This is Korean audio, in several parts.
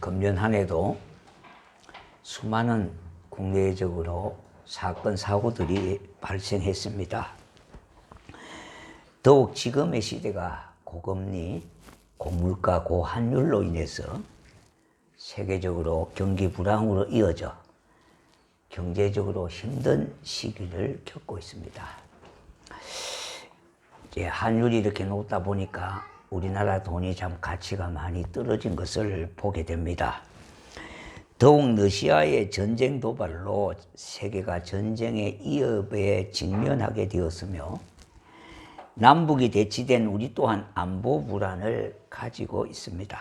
금년 한 해도 수많은 국내적으로 사건, 사고들이 발생했습니다. 더욱 지금의 시대가 고금리, 고물가, 고환율로 인해서 세계적으로 경기 불황으로 이어져 경제적으로 힘든 시기를 겪고 있습니다. 이제 환율이 이렇게 높다 보니까 우리나라 돈이 참 가치가 많이 떨어진 것을 보게 됩니다. 더욱 러시아의 전쟁 도발로 세계가 전쟁의 위협에 직면하게 되었으며 남북이 대치된 우리 또한 안보 불안을 가지고 있습니다.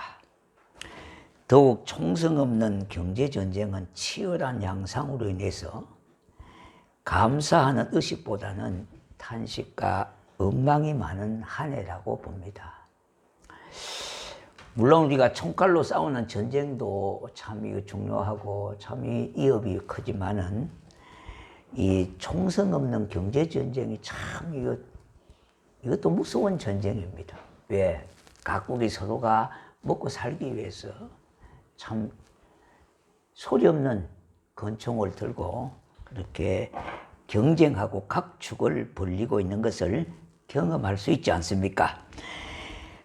더욱 총성 없는 경제전쟁은 치열한 양상으로 인해서 감사하는 의식보다는 탄식과 원망이 많은 한 해라고 봅니다. 물론 우리가 총칼로 싸우는 전쟁도 참 중요하고 참 위협이 크지만은 이 총성 없는 경제전쟁이 참 이것도 무서운 전쟁입니다. 왜? 각국이 서로가 먹고 살기 위해서 참 소리 없는 권총을 들고 그렇게 경쟁하고 각축을 벌이고 있는 것을 경험할 수 있지 않습니까?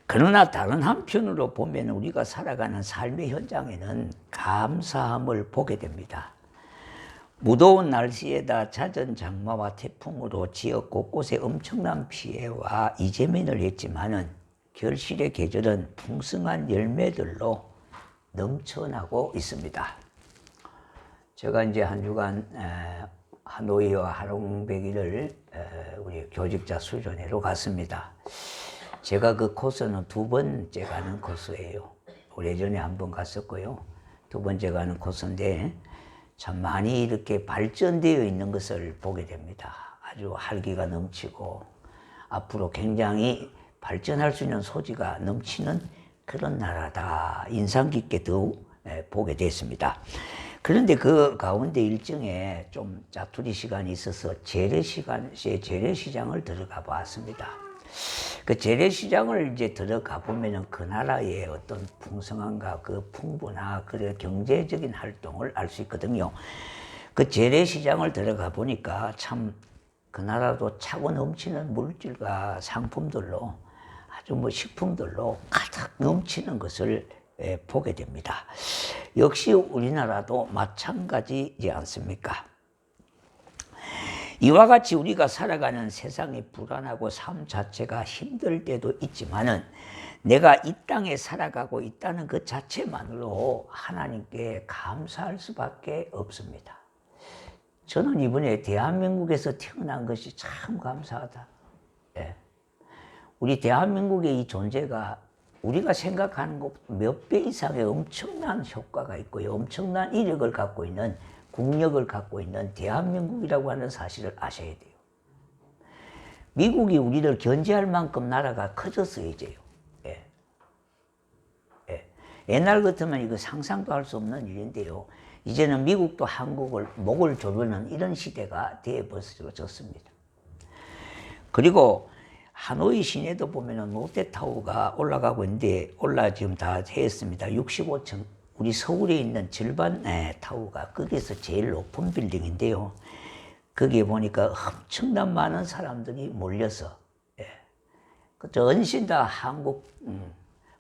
그러나 다른 한편으로 보면 우리가 살아가는 삶의 현장에는 감사함을 보게 됩니다. 무더운 날씨에다 잦은 장마와 태풍으로 지역 곳곳에 엄청난 피해와 이재민을 했지만은 결실의 계절은 풍성한 열매들로 넘쳐나고 있습니다. 제가 이제 한 주간 하노이와 하롱베기를 우리 교직자 수련회로 갔습니다. 제가 그 코스는 두 번째 가는 코스예요. 오래전에 한 번 갔었고요. 두 번째 가는 코스인데 참 많이 이렇게 발전되어 있는 것을 보게 됩니다. 아주 활기가 넘치고 앞으로 굉장히 발전할 수 있는 소지가 넘치는 그런 나라다. 인상 깊게 더욱 보게 됐습니다. 그런데 그 가운데 일정에 좀 자투리 시간이 있어서 재래시장을 들어가 봤습니다. 그 재래시장을 이제 들어가 보면은 그 나라의 어떤 풍성함과 그 풍부나 그 경제적인 활동을 알 수 있거든요. 그 재래시장을 들어가 보니까 참 그 나라도 차고 넘치는 물질과 상품들로 아주 식품들로 가득 넘치는 것을 보게 됩니다. 역시 우리나라도 마찬가지지 않습니까? 이와 같이 우리가 살아가는 세상이 불안하고 삶 자체가 힘들 때도 있지만은 내가 이 땅에 살아가고 있다는 그 자체만으로 하나님께 감사할 수밖에 없습니다. 저는 이번에 대한민국에서 태어난 것이 참 감사하다. 우리 대한민국의 이 존재가 우리가 생각하는 것 몇 배 이상의 엄청난 효과가 있고요. 엄청난 이력을 갖고 있는 국력을 갖고 있는 대한민국이라고 하는 사실을 아셔야 돼요. 미국이 우리를 견제할 만큼 나라가 커졌어요, 이제요. 옛날 같으면 이거 상상도 할 수 없는 일인데요. 이제는 미국도 한국을 목을 조르는 이런 시대가 되어버렸습니다. 그리고 하노이 시내도 보면은 롯데타워가 올라가고 있는데 지금 다 했습니다. 65층. 우리 서울에 있는 절반 타워가 거기서 제일 높은 빌딩인데요. 거기에 보니까 엄청난 많은 사람들이 몰려서 전신 다 한국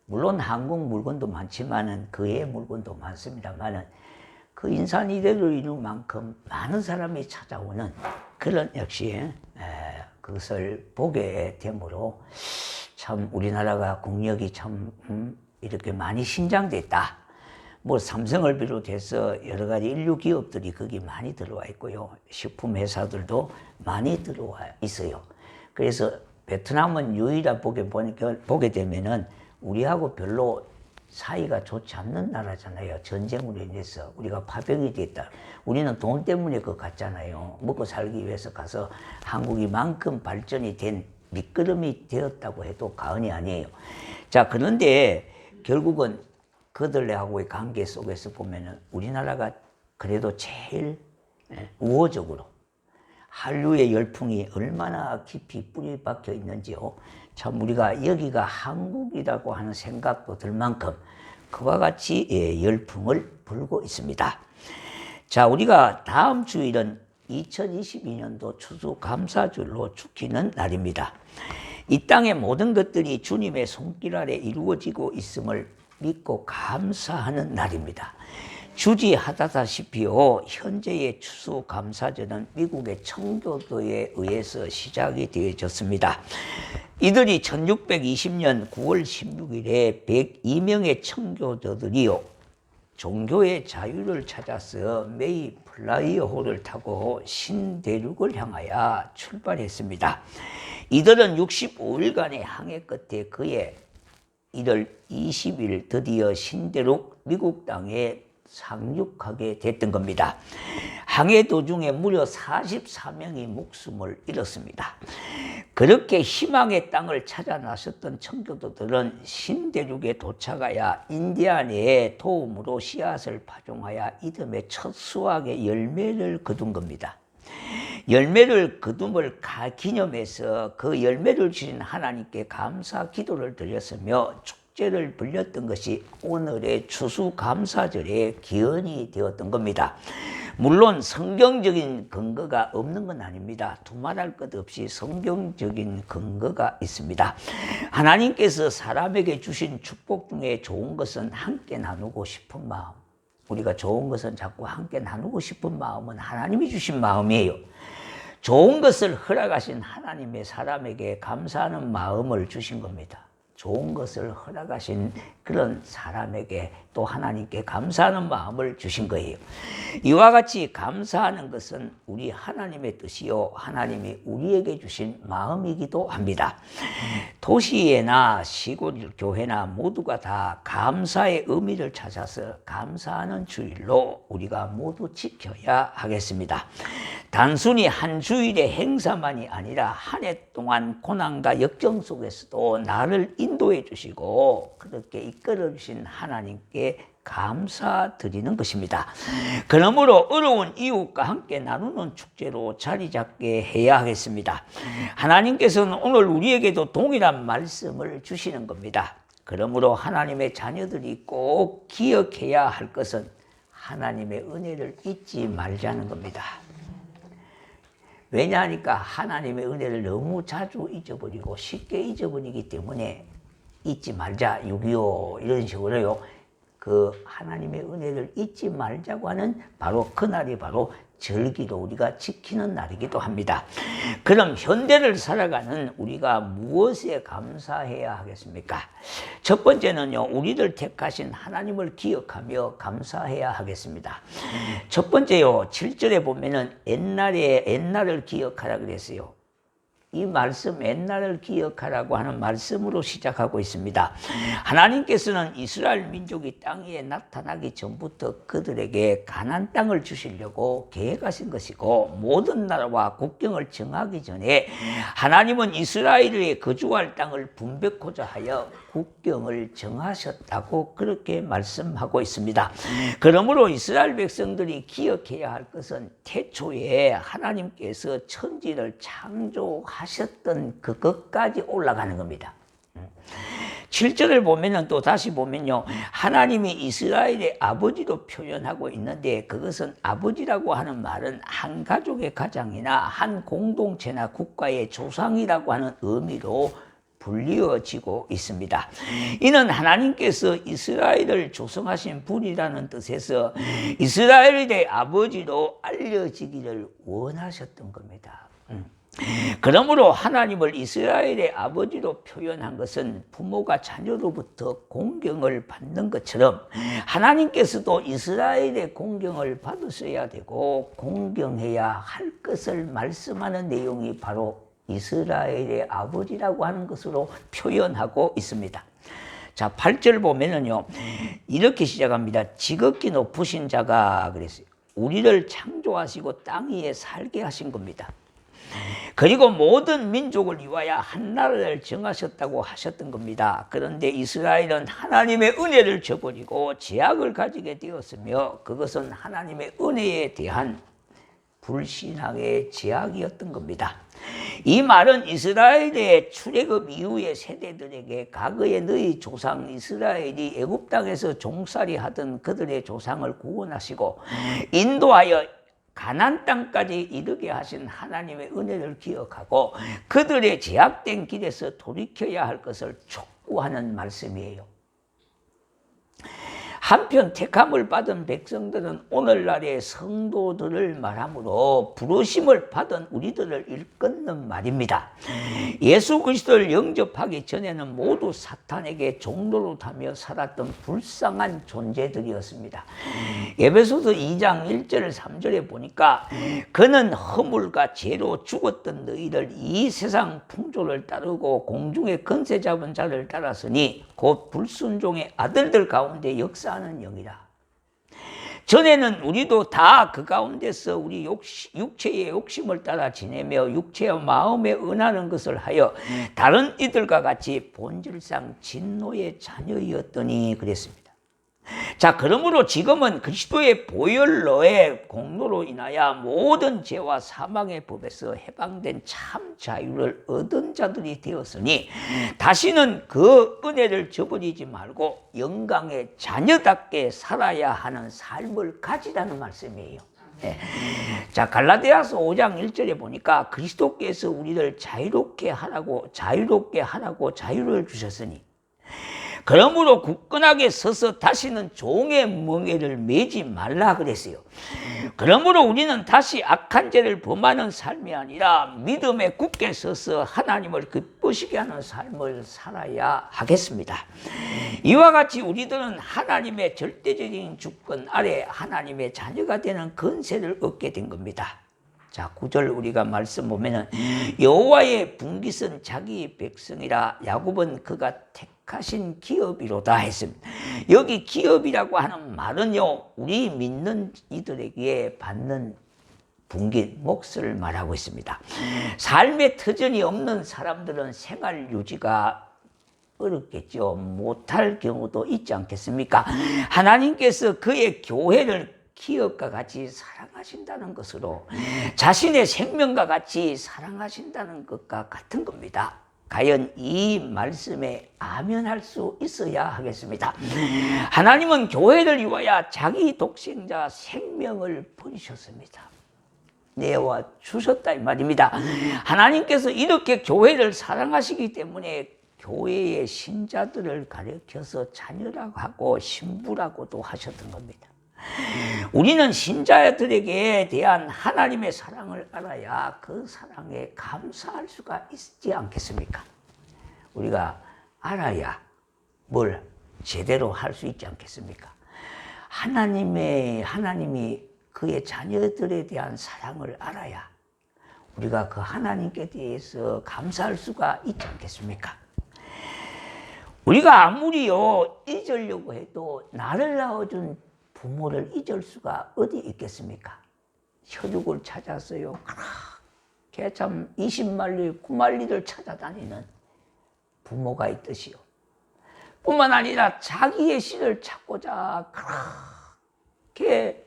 물론 한국 물건도 많지만은 그의 물건도 많습니다만은 그 인산 이래로 이룬 만큼 많은 사람이 찾아오는 그런 역시 그것을 보게 되므로 참 우리나라가 국력이 참 이렇게 많이 신장됐다. 삼성을 비롯해서 여러 가지 인류 기업들이 거기 많이 들어와 있고요. 식품 회사들도 많이 들어와 있어요. 그래서 베트남은 유일하게 보게 되면은 우리하고 별로 사이가 좋지 않는 나라잖아요. 전쟁으로 인해서 우리가 파병이 됐다. 우리는 돈 때문에 그거 갔잖아요. 먹고 살기 위해서 가서 한국이 만큼 발전이 된 밑거름이 되었다고 해도 과언이 아니에요. 자, 그런데 결국은 그들하고의 관계 속에서 보면은 우리나라가 그래도 제일 우호적으로 한류의 열풍이 얼마나 깊이 뿌리 박혀 있는지요. 참 우리가 여기가 한국이라고 하는 생각도 들 만큼 그와 같이 열풍을 불고 있습니다. 자, 우리가 다음 주일은 2022년도 추수감사절로 지키는 날입니다. 이 땅의 모든 것들이 주님의 손길 아래 이루어지고 있음을 믿고 감사하는 날입니다. 주지하다시피요, 현재의 추수감사절은 미국의 청교도에 의해서 시작이 되어졌습니다. 이들이 1620년 9월 16일에 102명의 청교도들이요, 종교의 자유를 찾아서 메이플라이어호를 타고 신대륙을 향하여 출발했습니다. 이들은 65일간의 항해 끝에 그해 1월 20일 드디어 신대륙 미국 땅에 상륙하게 됐던 겁니다. 항해 도중에 무려 44명이 목숨을 잃었습니다. 그렇게 희망의 땅을 찾아 나섰던 청교도들은 신대륙에 도착하여 인디아나의 도움으로 씨앗을 파종하여 이듬해 첫 수확의 열매를 거둔 겁니다. 열매를 거둠을 기념해서 그 열매를 주신 하나님께 감사 기도를 드렸으며 축제를 불렸던 것이 오늘의 추수감사절의 기원이 되었던 겁니다. 물론 성경적인 근거가 없는 건 아닙니다. 두말할 것 없이 성경적인 근거가 있습니다. 하나님께서 사람에게 주신 축복 중에 좋은 것은 함께 나누고 싶은 마음. 우리가 좋은 것은 자꾸 함께 나누고 싶은 마음은 하나님이 주신 마음이에요. 좋은 것을 허락하신 하나님의 사람에게 감사하는 마음을 주신 겁니다. 좋은 것을 허락하신 그런 사람에게 또 하나님께 감사하는 마음을 주신 거예요. 이와 같이 감사하는 것은 우리 하나님의 뜻이요, 하나님이 우리에게 주신 마음이기도 합니다. 도시에나 시골 교회나 모두가 다 감사의 의미를 찾아서 감사하는 주일로 우리가 모두 지켜야 하겠습니다. 단순히 한 주일의 행사만이 아니라 한 해 동안 고난과 역경 속에서도 나를 인도해 주시고 그렇게 이끌어 주신 하나님께 감사드리는 것입니다. 그러므로 어려운 이웃과 함께 나누는 축제로 자리 잡게 해야 하겠습니다. 하나님께서는 오늘 우리에게도 동일한 말씀을 주시는 겁니다. 그러므로 하나님의 자녀들이 꼭 기억해야 할 것은 하나님의 은혜를 잊지 말자는 겁니다. 왜냐하니까 하나님의 은혜를 너무 자주 잊어버리고 쉽게 잊어버리기 때문에 잊지 말자, 6.25 이런 식으로요, 그 하나님의 은혜를 잊지 말자고 하는 바로 그날이 바로 절기로 우리가 지키는 날이기도 합니다. 그럼 현대를 살아가는 우리가 무엇에 감사해야 하겠습니까? 첫 번째는요, 우리를 택하신 하나님을 기억하며 감사해야 하겠습니다. 첫 번째요, 7절에 보면은 옛날을 기억하라 그랬어요. 이 말씀, 옛날을 기억하라고 하는 말씀으로 시작하고 있습니다. 하나님께서는 이스라엘 민족이 땅 위에 나타나기 전부터 그들에게 가나안 땅을 주시려고 계획하신 것이고, 모든 나라와 국경을 정하기 전에 하나님은 이스라엘의 거주할 땅을 분배코자 하여 국경을 정하셨다고 그렇게 말씀하고 있습니다. 그러므로 이스라엘 백성들이 기억해야 할 것은 태초에 하나님께서 천지를 창조하셨던 그것까지 올라가는 겁니다. 7절을 보면은 또 다시 보면요, 하나님이 이스라엘의 아버지로 표현하고 있는데, 그것은 아버지라고 하는 말은 한 가족의 가장이나 한 공동체나 국가의 조상이라고 하는 의미로 불리어지고 있습니다. 이는 하나님께서 이스라엘을 조성하신 분이라는 뜻에서 이스라엘의 아버지로 알려지기를 원하셨던 겁니다. 그러므로 하나님을 이스라엘의 아버지로 표현한 것은 부모가 자녀로부터 공경을 받는 것처럼 하나님께서도 이스라엘의 공경을 받으셔야 되고 공경해야 할 것을 말씀하는 내용이 바로 이스라엘의 아버지라고 하는 것으로 표현하고 있습니다. 자, 8절 보면은요, 이렇게 시작합니다. 지극히 높으신 자가 그랬어요. 우리를 창조하시고 땅 위에 살게 하신 겁니다. 그리고 모든 민족을 위하여 한 나라를 정하셨다고 하셨던 겁니다. 그런데 이스라엘은 하나님의 은혜를 저버리고 제약을 가지게 되었으며, 그것은 하나님의 은혜에 대한 불신앙의 제약이었던 겁니다. 이 말은 이스라엘의 출애굽 이후의 세대들에게 과거에 너희 조상 이스라엘이 애굽 땅에서 종살이 하던 그들의 조상을 구원하시고 인도하여 가나안 땅까지 이르게 하신 하나님의 은혜를 기억하고 그들의 제약된 길에서 돌이켜야 할 것을 촉구하는 말씀이에요. 한편 택함을 받은 백성들은 오늘날의 성도들을 말하므로 부르심을 받은 우리들을 일컫는 말입니다. 예수 그리스도를 영접하기 전에는 모두 사탄에게 종노릇하며 살았던 불쌍한 존재들이었습니다. 에베소서 2장 1절 3절에 보니까 그는 허물과 죄로 죽었던 너희를 이 세상 풍조를 따르고 공중의 권세 잡은 자를 따랐으니 곧 불순종의 아들들 가운데 역사하는 영이라. 전에는 우리도 다 그 가운데서 우리 육체의 욕심을 따라 지내며 육체와 마음에 은하는 것을 하여 다른 이들과 같이 본질상 진노의 자녀였더니 그랬습니다. 자, 그러므로 지금은 그리스도의 보혈로의 공로로 인하여 모든 죄와 사망의 법에서 해방된 참 자유를 얻은 자들이 되었으니 다시는 그 은혜를 저버리지 말고 영광의 자녀답게 살아야 하는 삶을 가지라는 말씀이에요. 네. 자, 갈라디아서 5장 1절에 보니까 그리스도께서 우리를 자유롭게 하라고 자유를 주셨으니 그러므로 굳건하게 서서 다시는 종의 멍에를 매지 말라 그랬어요. 그러므로 우리는 다시 악한 죄를 범하는 삶이 아니라 믿음에 굳게 서서 하나님을 기쁘시게 하는 삶을 살아야 하겠습니다. 이와 같이 우리들은 하나님의 절대적인 주권 아래 하나님의 자녀가 되는 권세를 얻게 된 겁니다. 자, 9절 우리가 말씀 보면은 여호와의 분깃은 자기 백성이라 야곱은 그가 택하신 기업이로다 했습니다. 여기 기업이라고 하는 말은요, 우리 믿는 이들에게 받는 분깃, 몫을 말하고 있습니다. 삶의 터전이 없는 사람들은 생활 유지가 어렵겠죠. 못할 경우도 있지 않겠습니까? 하나님께서 그의 교회를 기업과 같이 사랑하신다는 것으로 자신의 생명과 같이 사랑하신다는 것과 같은 겁니다. 과연 이 말씀에 아멘할 수 있어야 하겠습니다. 하나님은 교회를 위하여 자기 독생자 생명을 버리셨습니다. 내와 주셨다 이 말입니다. 하나님께서 이렇게 교회를 사랑하시기 때문에 교회의 신자들을 가르쳐서 자녀라고 하고 신부라고도 하셨던 겁니다. 우리는 신자들에게 대한 하나님의 사랑을 알아야 그 사랑에 감사할 수가 있지 않겠습니까? 우리가 알아야 뭘 제대로 할 수 있지 않겠습니까? 하나님이 그의 자녀들에 대한 사랑을 알아야 우리가 그 하나님께 대해서 감사할 수가 있지 않겠습니까? 우리가 아무리요 잊으려고 해도 나를 낳아준 부모를 잊을 수가 어디 있겠습니까? 혈육을 찾았어요. 그렇게 참 20만리, 9만리를 찾아다니는 부모가 있듯이요. 뿐만 아니라 자기의 씨를 찾고자 그렇게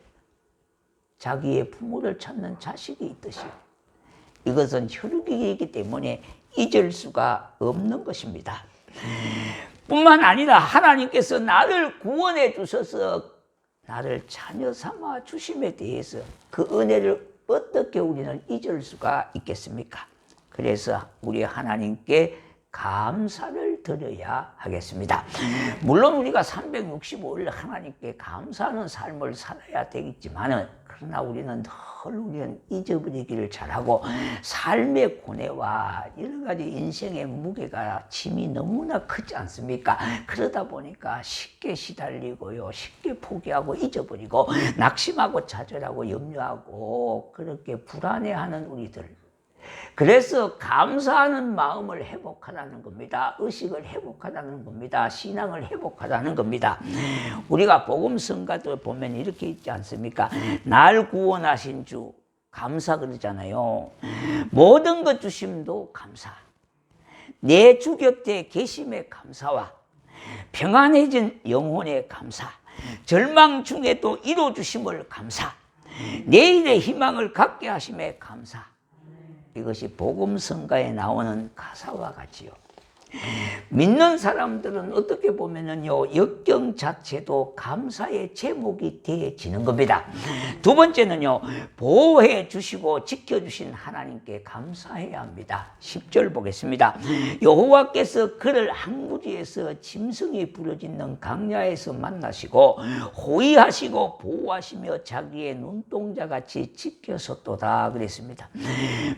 자기의 부모를 찾는 자식이 있듯이요. 이것은 혈육이기 때문에 잊을 수가 없는 것입니다. 뿐만 아니라 하나님께서 나를 구원해 주셔서 나를 자녀 삼아 주심에 대해서 그 은혜를 어떻게 우리는 잊을 수가 있겠습니까? 그래서 우리 하나님께 감사를 드려야 하겠습니다. 물론 우리가 365일 하나님께 감사하는 삶을 살아야 되겠지만은 그러나 우리는 잊어버리기를 잘하고 삶의 고뇌와 여러 가지 인생의 무게가 짐이 너무나 크지 않습니까? 그러다 보니까 쉽게 시달리고요, 쉽게 포기하고 잊어버리고 낙심하고 좌절하고 염려하고 그렇게 불안해하는 우리들. 그래서 감사하는 마음을 회복하라는 겁니다. 의식을 회복하라는 겁니다. 신앙을 회복하라는 겁니다. 우리가 복음 성가도 보면 이렇게 있지 않습니까? 날 구원하신 주 감사 그러잖아요. 모든 것 주심도 감사. 내 주 곁에 계심의 감사와 평안해진 영혼의 감사. 절망 중에도 이루어주심을 감사. 내일의 희망을 갖게 하심에 감사. 이것이 복음성가에 나오는 가사와 같지요. 믿는 사람들은 어떻게 보면은요, 역경 자체도 감사의 제목이 되어지는 겁니다. 두 번째는요, 보호해 주시고 지켜주신 하나님께 감사해야 합니다. 10절 보겠습니다. 여호와께서 그를 항구지에서 짐승이 부르짖는 강야에서 만나시고 호위하시고 보호하시며 자기의 눈동자같이 지켜섰도다 그랬습니다.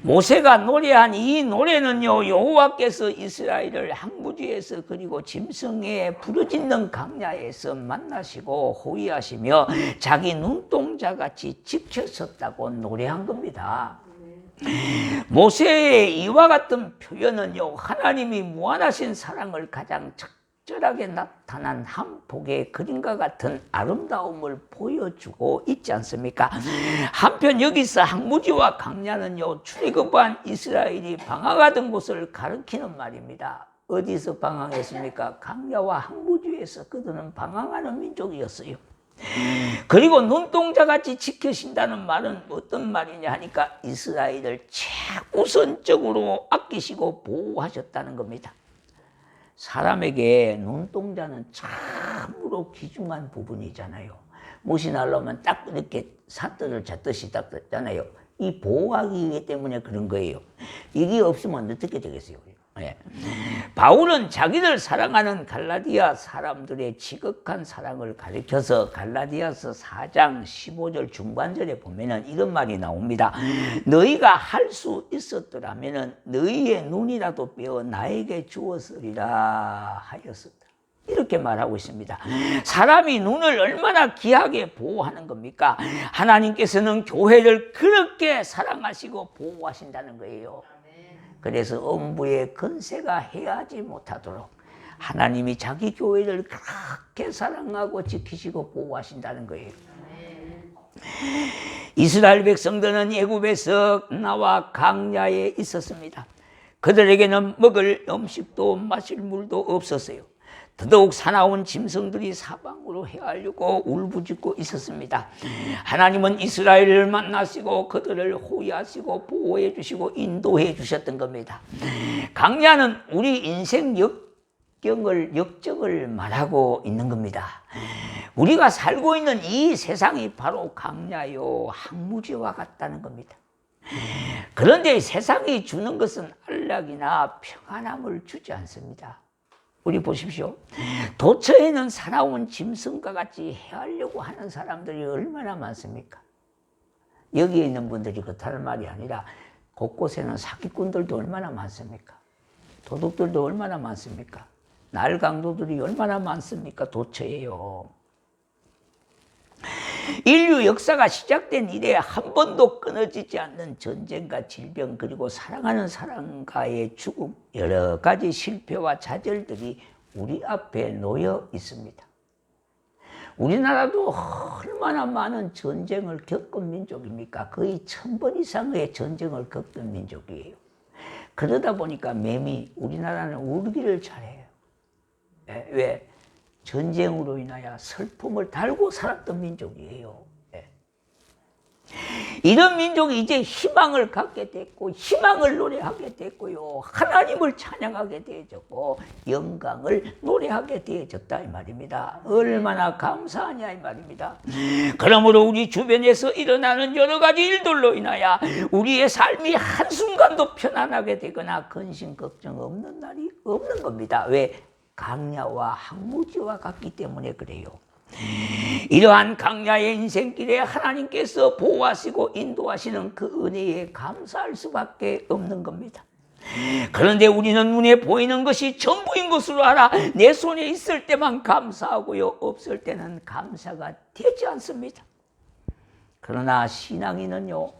모세가 노래한 이 노래는요, 여호와께서 이스라엘을 항구지에서 그리고 짐승의 부르짖는 강야에서 만나시고 호위하시며 자기 눈동자같이 지켰었다고 노래한 겁니다. 모세의 이와 같은 표현은요, 하나님이 무한하신 사랑을 가장 적절하게 나타난 한 폭의 그림과 같은 아름다움을 보여주고 있지 않습니까? 한편 여기서 항구지와 강야는요, 출애굽한 이스라엘이 방황하던 곳을 가리키는 말입니다. 어디서 방황했습니까? 강야와 항구지에서 그들은 방황하는 민족이었어요. 그리고 눈동자같이 지키신다는 말은 어떤 말이냐 하니까 이스라엘을 최우선적으로 아끼시고 보호하셨다는 겁니다. 사람에게 눈동자는 참으로 귀중한 부분이잖아요. 못이 날라오면 딱 이렇게 사뜰을 잡듯이 딱 됐잖아요. 이 보호하기 때문에 그런 거예요. 이게 없으면 어떻게 되겠어요? 네. 바울은 자기를 사랑하는 갈라디아 사람들의 지극한 사랑을 가리켜서 갈라디아서 4장 15절 중반절에 보면은 이런 말이 나옵니다. 너희가 할 수 있었더라면은 너희의 눈이라도 빼어 나에게 주었으리라 하였었다. 이렇게 말하고 있습니다. 사람이 눈을 얼마나 귀하게 보호하는 겁니까? 하나님께서는 교회를 그렇게 사랑하시고 보호하신다는 거예요. 그래서 음부의 근세가 해하지 못하도록 하나님이 자기 교회를 그렇게 사랑하고 지키시고 보호하신다는 거예요. 이스라엘 백성들은 애굽에서 나와 강야에 있었습니다. 그들에게는 먹을 음식도 마실 물도 없었어요. 더더욱 사나운 짐승들이 사방으로 헤아리고 울부짖고 있었습니다. 하나님은 이스라엘을 만나시고 그들을 호위하시고 보호해 주시고 인도해 주셨던 겁니다. 강야는 우리 인생 역적을 말하고 있는 겁니다. 우리가 살고 있는 이 세상이 바로 강야요, 항무지와 같다는 겁니다. 그런데 세상이 주는 것은 안락이나 평안함을 주지 않습니다. 우리 보십시오. 도처에는 사나운 짐승과 같이 헤아려고 하는 사람들이 얼마나 많습니까? 여기에 있는 분들이 그렇다는 말이 아니라 곳곳에는 사기꾼들도 얼마나 많습니까? 도둑들도 얼마나 많습니까? 날강도들이 얼마나 많습니까? 도처에요. 인류 역사가 시작된 이래 한 번도 끊어지지 않는 전쟁과 질병 그리고 사랑하는 사람과의 죽음 여러 가지 실패와 좌절들이 우리 앞에 놓여 있습니다. 우리나라도 얼마나 많은 전쟁을 겪은 민족입니까? 거의 1000번 이상의 전쟁을 겪은 민족이에요. 그러다 보니까 매미 우리나라는 울기를 잘해요. 왜? 전쟁으로 인하여 슬픔을 달고 살았던 민족이에요. 이런 민족이 이제 희망을 갖게 됐고 희망을 노래하게 됐고요. 하나님을 찬양하게 되어졌고 영광을 노래하게 되어졌다 이 말입니다. 얼마나 감사하냐 이 말입니다. 그러므로 우리 주변에서 일어나는 여러 가지 일들로 인하여 우리의 삶이 한순간도 편안하게 되거나 근심 걱정 없는 날이 없는 겁니다. 왜? 강야와 항무지와 같기 때문에 그래요. 이러한 강야의 인생길에 하나님께서 보호하시고 인도하시는 그 은혜에 감사할 수밖에 없는 겁니다. 그런데 우리는 눈에 보이는 것이 전부인 것으로 알아 내 손에 있을 때만 감사하고요, 없을 때는 감사가 되지 않습니다. 그러나 신앙인은요,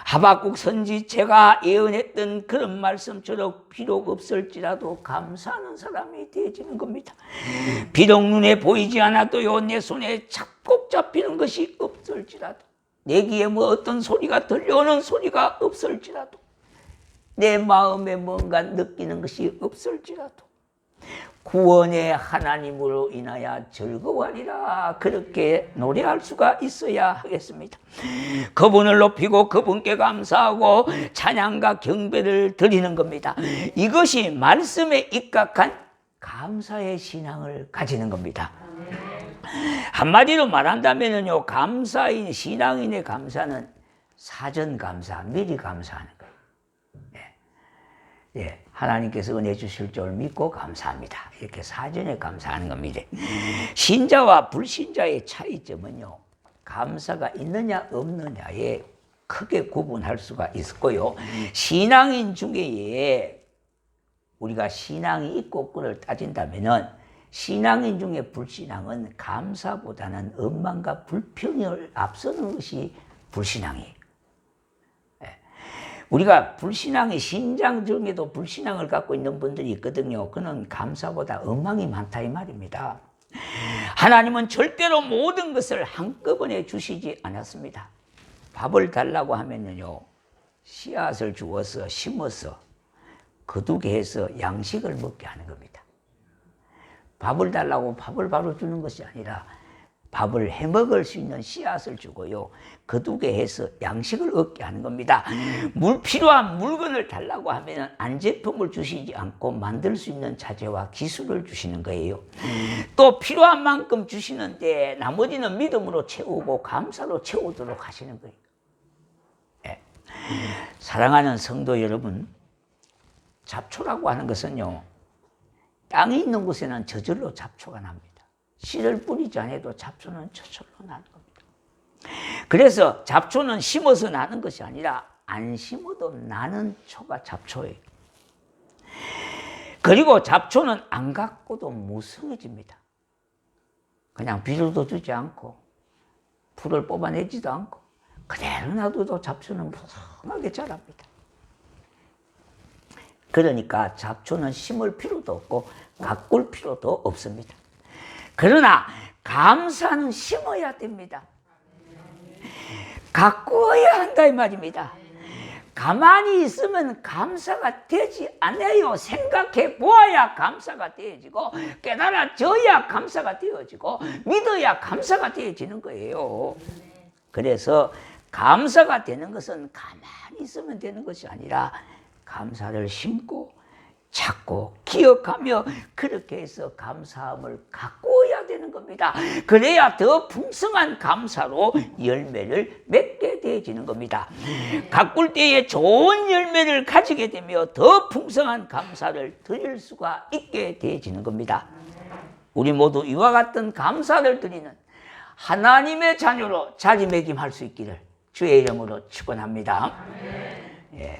하박국 선지자가 예언했던 그런 말씀처럼 비록 없을지라도 감사하는 사람이 되어지는 겁니다. 비록 눈에 보이지 않아도요, 내 손에 꼭 잡히는 것이 없을지라도, 내 귀에 뭐 어떤 소리가 들려오는 소리가 없을지라도, 내 마음에 뭔가 느끼는 것이 없을지라도, 구원의 하나님으로 인하여 즐거워하리라. 그렇게 노래할 수가 있어야 하겠습니다. 그분을 높이고 그분께 감사하고 찬양과 경배를 드리는 겁니다. 이것이 말씀에 입각한 감사의 신앙을 가지는 겁니다. 한마디로 말한다면요, 감사인, 신앙인의 감사는 사전 감사, 미리 감사하는 거예요. 예, 하나님께서 은혜 주실 줄 믿고 감사합니다. 이렇게 사전에 감사하는 겁니다. 신자와 불신자의 차이점은요, 감사가 있느냐 없느냐에 크게 구분할 수가 있고요. 신앙인 중에 우리가 신앙이 있고 없고를 따진다면은 신앙인 중에 불신앙은 감사보다는 원망과 불평을 앞서는 것이 불신앙이에요. 우리가 불신앙의 신장 중에도 불신앙을 갖고 있는 분들이 있거든요. 그는 감사보다 원망이 많다 이 말입니다. 하나님은 절대로 모든 것을 한꺼번에 주시지 않았습니다. 밥을 달라고 하면요, 씨앗을 주어서 심어서 거두게 해서 양식을 먹게 하는 겁니다. 밥을 달라고 밥을 바로 주는 것이 아니라 밥을 해먹을 수 있는 씨앗을 주고요, 거두게 해서 양식을 얻게 하는 겁니다. 필요한 물건을 달라고 하면 안제품을 주시지 않고 만들 수 있는 자재와 기술을 주시는 거예요. 또 필요한 만큼 주시는데 나머지는 믿음으로 채우고 감사로 채우도록 하시는 거예요. 네. 사랑하는 성도 여러분, 잡초라고 하는 것은요, 땅이 있는 곳에는 저절로 잡초가 납니다. 씨를 뿌리지 않아도 잡초는 저절로 나는 겁니다. 그래서 잡초는 심어서 나는 것이 아니라 안 심어도 나는 초가 잡초예요. 그리고 잡초는 안 갖고도 무성해집니다. 그냥 비료도 주지 않고 풀을 뽑아내지도 않고 그대로 놔둬도 잡초는 무성하게 자랍니다. 그러니까 잡초는 심을 필요도 없고 가꿀 필요도 없습니다. 그러나 감사는 심어야 됩니다. 가꾸어야 한다 이 말입니다. 가만히 있으면 감사가 되지 않아요. 생각해 보아야 감사가 되어지고 깨달아져야 감사가 되어지고 믿어야 감사가 되어지는 거예요. 그래서 감사가 되는 것은 가만히 있으면 되는 것이 아니라 감사를 심고 찾고 기억하며 그렇게 해서 감사함을 가꾸어야 되는 겁니다. 그래야 더 풍성한 감사로 열매를 맺게 되어지는 겁니다. 가꿀 때에 좋은 열매를 가지게 되며 더 풍성한 감사를 드릴 수가 있게 되어지는 겁니다. 우리 모두 이와 같은 감사를 드리는 하나님의 자녀로 자리매김할 수 있기를 주의 이름으로 축원합니다. 예.